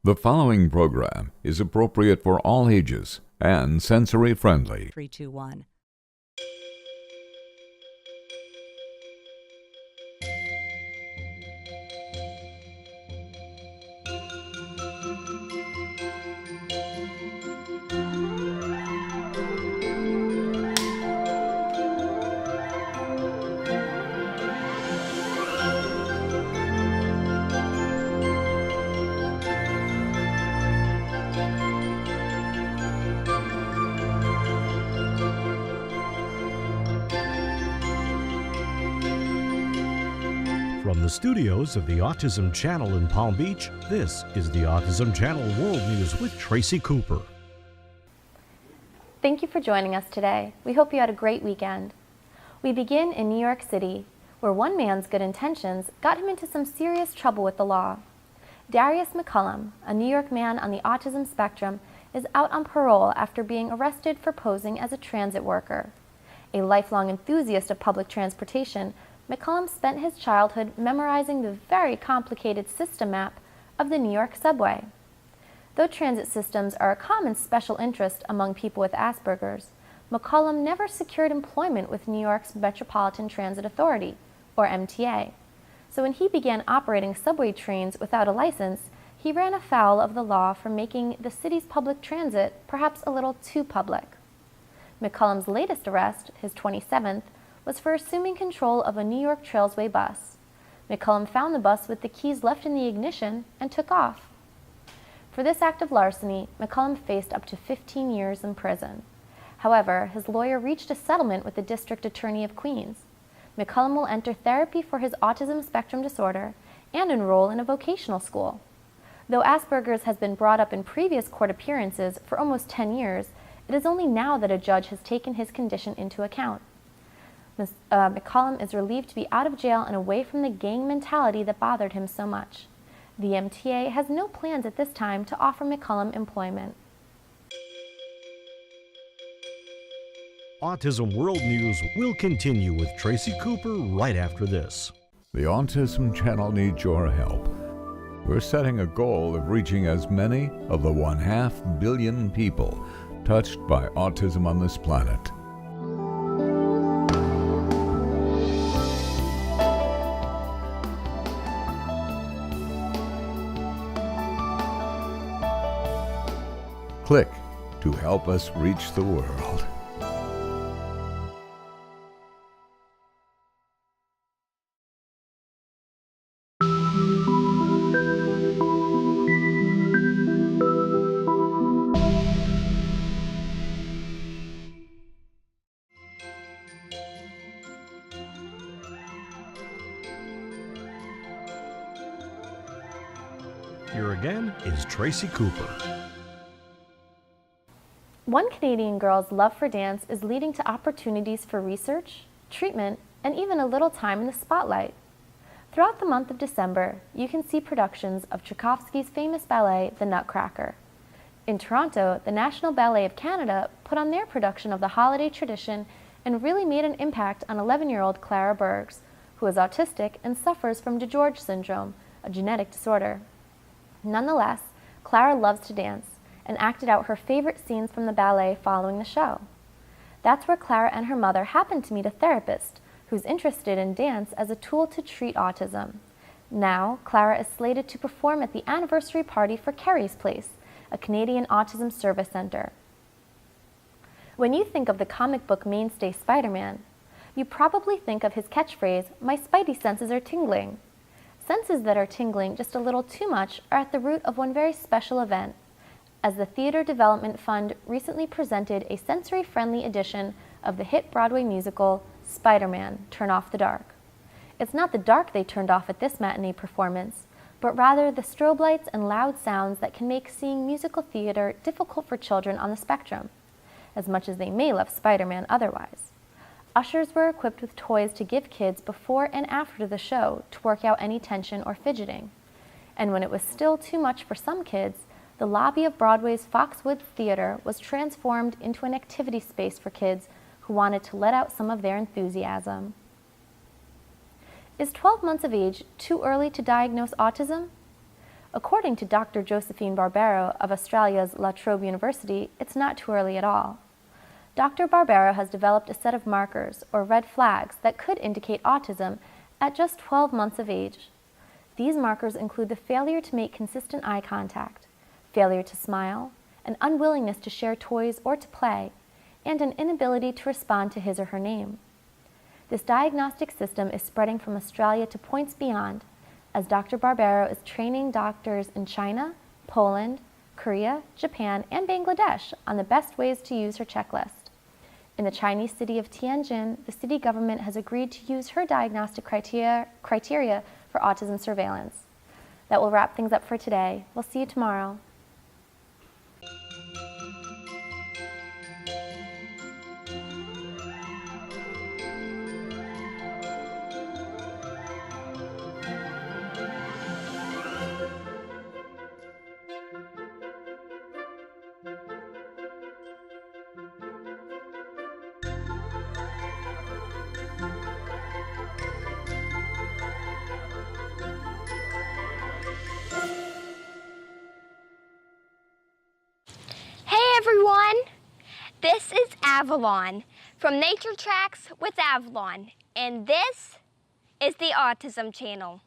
The following program is appropriate for all ages and sensory friendly. 3, 2, 1. From the studios of the Autism Channel in Palm Beach, this is the Autism Channel World News with Tracy Cooper. Thank you for joining us today. We hope you had a great weekend. We begin in New York City, where one man's good intentions got him into some serious trouble with the law. Darius McCullum, a New York man on the autism spectrum, is out on parole after being arrested for posing as a transit worker. A lifelong enthusiast of public transportation, McCullum spent his childhood memorizing the very complicated system map of the New York subway. Though transit systems are a common special interest among people with Asperger's, McCullum never secured employment with New York's Metropolitan Transit Authority, or MTA. So when he began operating subway trains without a license, he ran afoul of the law for making the city's public transit perhaps a little too public. McCullum's latest arrest, his 27th, was for assuming control of a New York Trailsway bus. McCullum found the bus with the keys left in the ignition and took off. For this act of larceny, McCullum faced up to 15 years in prison. However, his lawyer reached a settlement with the District Attorney of Queens. McCullum will enter therapy for his autism spectrum disorder and enroll in a vocational school. Though Asperger's has been brought up in previous court appearances for almost 10 years, it is only now that a judge has taken his condition into account. McCullum is relieved to be out of jail and away from the gang mentality that bothered him so much. The MTA has no plans at this time to offer McCullum employment. Autism World News will continue with Tracy Cooper right after this. The Autism Channel needs your help. We're setting a goal of reaching as many of the 1/2 billion people touched by autism on this planet. Click to help us reach the world. Here again is Tracy Cooper. One Canadian girl's love for dance is leading to opportunities for research, treatment, and even a little time in the spotlight. Throughout the month of December, you can see productions of Tchaikovsky's famous ballet, The Nutcracker. In Toronto, the National Ballet of Canada put on their production of the holiday tradition and really made an impact on 11-year-old Clara Bergs, who is autistic and suffers from DiGeorge syndrome, a genetic disorder. Nonetheless, Clara loves to dance and acted out her favorite scenes from the ballet following the show. That's where Clara and her mother happened to meet a therapist who's interested in dance as a tool to treat autism. Now, Clara is slated to perform at the anniversary party for Carrie's Place, a Canadian autism service center. When you think of the comic book mainstay Spider-Man, you probably think of his catchphrase, "My spidey senses are tingling." Senses that are tingling just a little too much are at the root of one very special event, as the Theater Development Fund recently presented a sensory-friendly edition of the hit Broadway musical, Spider-Man: Turn Off the Dark. It's not the dark they turned off at this matinee performance, but rather the strobe lights and loud sounds that can make seeing musical theater difficult for children on the spectrum, as much as they may love Spider-Man otherwise. Ushers were equipped with toys to give kids before and after the show to work out any tension or fidgeting. And when it was still too much for some kids, the lobby of Broadway's Foxwoods Theater was transformed into an activity space for kids who wanted to let out some of their enthusiasm. Is 12 months of age too early to diagnose autism? According to Dr. Josephine Barbero of Australia's La Trobe University, it's not too early at all. Dr. Barbero has developed a set of markers, or red flags, that could indicate autism at just 12 months of age. These markers include the failure to make consistent eye contact, failure to smile, an unwillingness to share toys or to play, and an inability to respond to his or her name. This diagnostic system is spreading from Australia to points beyond, as Dr. Barbero is training doctors in China, Poland, Korea, Japan, and Bangladesh on the best ways to use her checklist. In the Chinese city of Tianjin, the city government has agreed to use her diagnostic criteria for autism surveillance. That will wrap things up for today. We'll see you tomorrow. Everyone, this is Avalon from Nature Tracks with Avalon, and this is the Autism Channel.